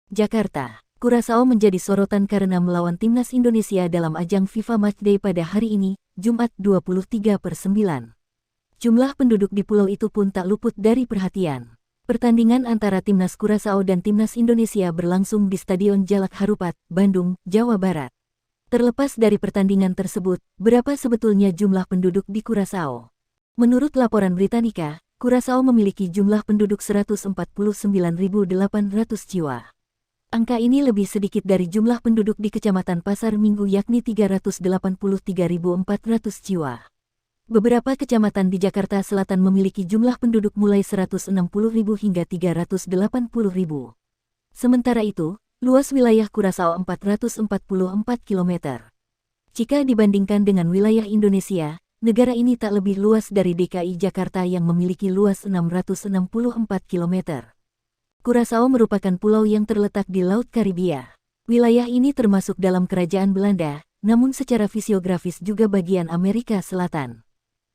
Jakarta. Curaçao menjadi sorotan karena melawan timnas Indonesia dalam ajang FIFA Matchday pada hari ini, Jumat 23/9. Jumlah penduduk di pulau itu pun tak luput dari perhatian. Pertandingan antara timnas Curaçao dan timnas Indonesia berlangsung di Stadion Jalak Harupat, Bandung, Jawa Barat. Terlepas dari pertandingan tersebut, berapa sebetulnya jumlah penduduk di Curaçao? Menurut laporan Britannica, Curaçao memiliki jumlah penduduk 149.800 jiwa. Angka ini lebih sedikit dari jumlah penduduk di Kecamatan Pasar Minggu yakni 383.400 jiwa. Beberapa kecamatan di Jakarta Selatan memiliki jumlah penduduk mulai 160.000 hingga 380.000. Sementara itu, luas wilayah Curaçao 444 km. Jika dibandingkan dengan wilayah Indonesia, negara ini tak lebih luas dari DKI Jakarta yang memiliki luas 664 km. Curaçao merupakan pulau yang terletak di Laut Karibia. Wilayah ini termasuk dalam Kerajaan Belanda, namun secara fisiografis juga bagian Amerika Selatan.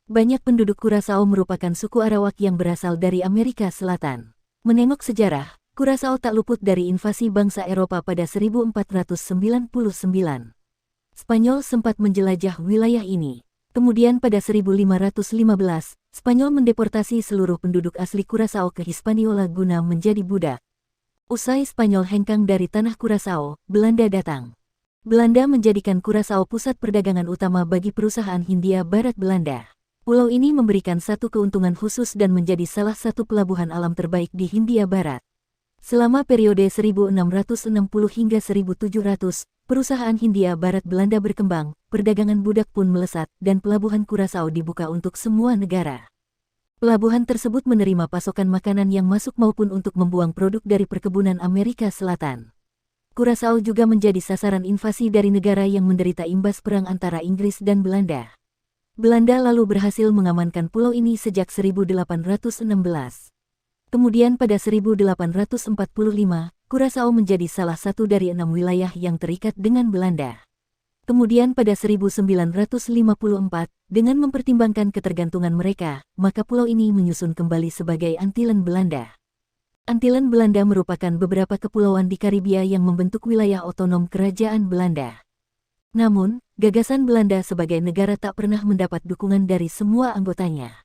Banyak penduduk Curaçao merupakan suku Arawak yang berasal dari Amerika Selatan. Menengok sejarah, Curaçao tak luput dari invasi bangsa Eropa pada 1499. Spanyol sempat menjelajah wilayah ini. Kemudian pada 1515, Spanyol mendeportasi seluruh penduduk asli Curaçao ke Hispaniola guna menjadi budak. Usai Spanyol hengkang dari tanah Curaçao, Belanda datang. Belanda menjadikan Curaçao pusat perdagangan utama bagi perusahaan Hindia Barat Belanda. Pulau ini memberikan satu keuntungan khusus dan menjadi salah satu pelabuhan alam terbaik di Hindia Barat. Selama periode 1660 hingga 1700, perusahaan Hindia Barat Belanda berkembang, perdagangan budak pun melesat, dan pelabuhan Curaçao dibuka untuk semua negara. Pelabuhan tersebut menerima pasokan makanan yang masuk maupun untuk membuang produk dari perkebunan Amerika Selatan. Curaçao juga menjadi sasaran invasi dari negara yang menderita imbas perang antara Inggris dan Belanda. Belanda lalu berhasil mengamankan pulau ini sejak 1816. Kemudian pada 1845, Curaçao menjadi salah satu dari 6 wilayah yang terikat dengan Belanda. Kemudian pada 1954, dengan mempertimbangkan ketergantungan mereka, maka pulau ini menyusun kembali sebagai Antillen Belanda. Antillen Belanda merupakan beberapa kepulauan di Karibia yang membentuk wilayah otonom Kerajaan Belanda. Namun, gagasan Belanda sebagai negara tak pernah mendapat dukungan dari semua anggotanya.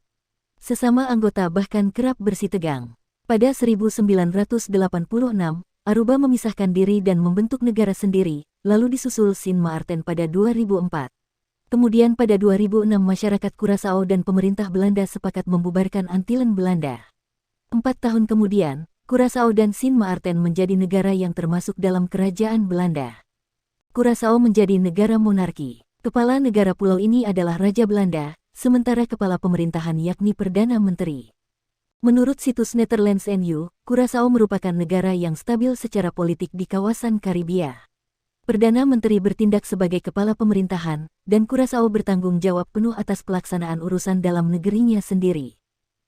Sesama anggota bahkan kerap bersitegang. Pada 1986, Aruba memisahkan diri dan membentuk negara sendiri, lalu disusul Sint Maarten pada 2004. Kemudian pada 2006 masyarakat Curaçao dan pemerintah Belanda sepakat membubarkan Antillen Belanda. 4 tahun kemudian, Curaçao dan Sint Maarten menjadi negara yang termasuk dalam Kerajaan Belanda. Curaçao menjadi negara monarki. Kepala negara pulau ini adalah Raja Belanda, sementara kepala pemerintahan yakni Perdana Menteri. Menurut situs Netherlands NU, Curaçao merupakan negara yang stabil secara politik di kawasan Karibia. Perdana Menteri bertindak sebagai kepala pemerintahan, dan Curaçao bertanggung jawab penuh atas pelaksanaan urusan dalam negerinya sendiri.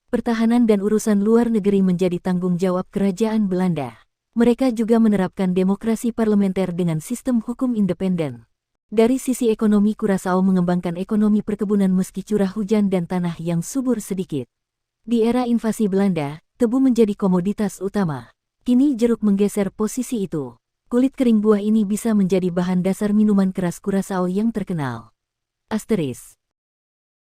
Pertahanan dan urusan luar negeri menjadi tanggung jawab Kerajaan Belanda. Mereka juga menerapkan demokrasi parlementer dengan sistem hukum independen. Dari sisi ekonomi, Curaçao mengembangkan ekonomi perkebunan meski curah hujan dan tanah yang subur sedikit. Di era invasi Belanda, tebu menjadi komoditas utama. Kini jeruk menggeser posisi itu. Kulit kering buah ini bisa menjadi bahan dasar minuman keras Curaçao yang terkenal. Asteris.